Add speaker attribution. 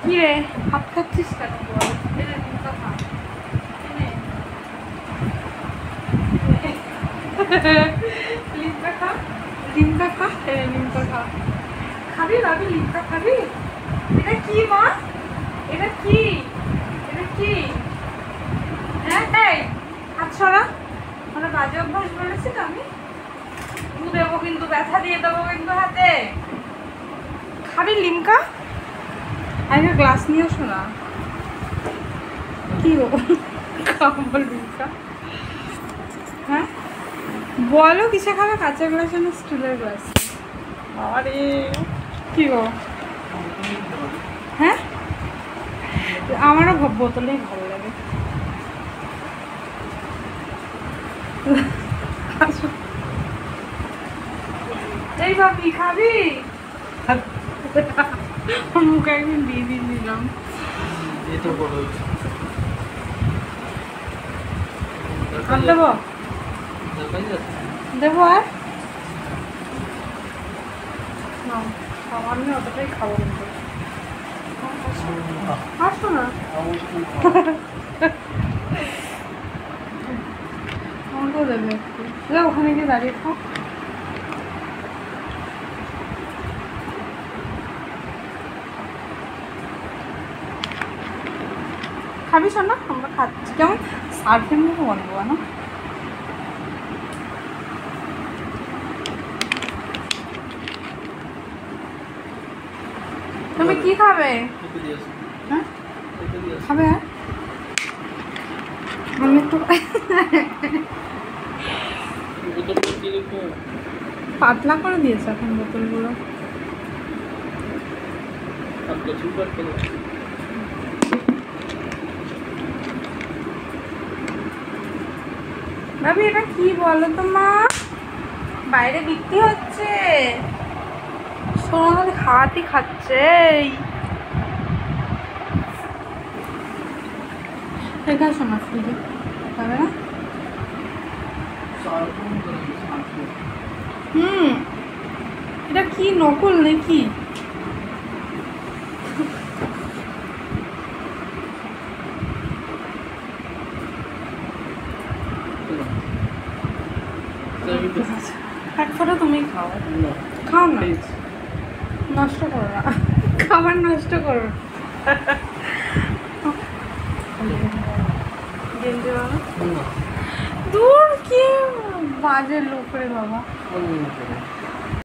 Speaker 1: কি রে হাত খাচ্ছিস কেন বল? লিমকা খা, লিমকা খা, লিমকা খা। খাবি ভাবি লিমকা খাবি? এটা কি মা? এটা কি? এটা কি? হ্যাঁ এই হাত সরা। মানে বাজে অভ্যাস বলেছি তো আমি। দু দেবো কিন্তু, ব্যথা দিয়ে দেবো কিন্তু হাতে। খাবি লিমকা? আগে গ্লাস নিয়ে আসো না। কি গো খাবো লিমকা? হ্যাঁ বলো কিসে খাবে? কাঁচা গ্লাস না স্টিলের গ্লাস? আরে কি গো? হ্যাঁ আমারও বোতলেই ভালো লাগে। এই ভাবি খাবি? মুখে একদিন দিয়ে দিলাম। আর দেবো? দেবো আর সামান্য অতটাই খাবো কিন্তু। আসো না আমাকেও দেবে একটু। ওখানে গিয়ে দাঁড়িয়ে খাও। খাবি শোনা? আমরা খাচ্ছি কেমন সার্ফের মতো বানাবো না? তুমি কি খাবে? হ্যাঁ খাবে? আমি একটু পাতলা করে দিয়েছে এখন বোতলগুলো। ভাবি এটা কি বলো তো মা? বাইরে বিক্রি হচ্ছে, সোনালি হাতই খাচ্ছে। দেখা শোনা ফ্রিজে খাবে না? এটা কি নকল নাকি? এক ফোঁটা তুমি খাও। খাও না, নষ্ট করো না, খাবার নষ্ট করো। দূর কি বাজে লোক রে বাবা।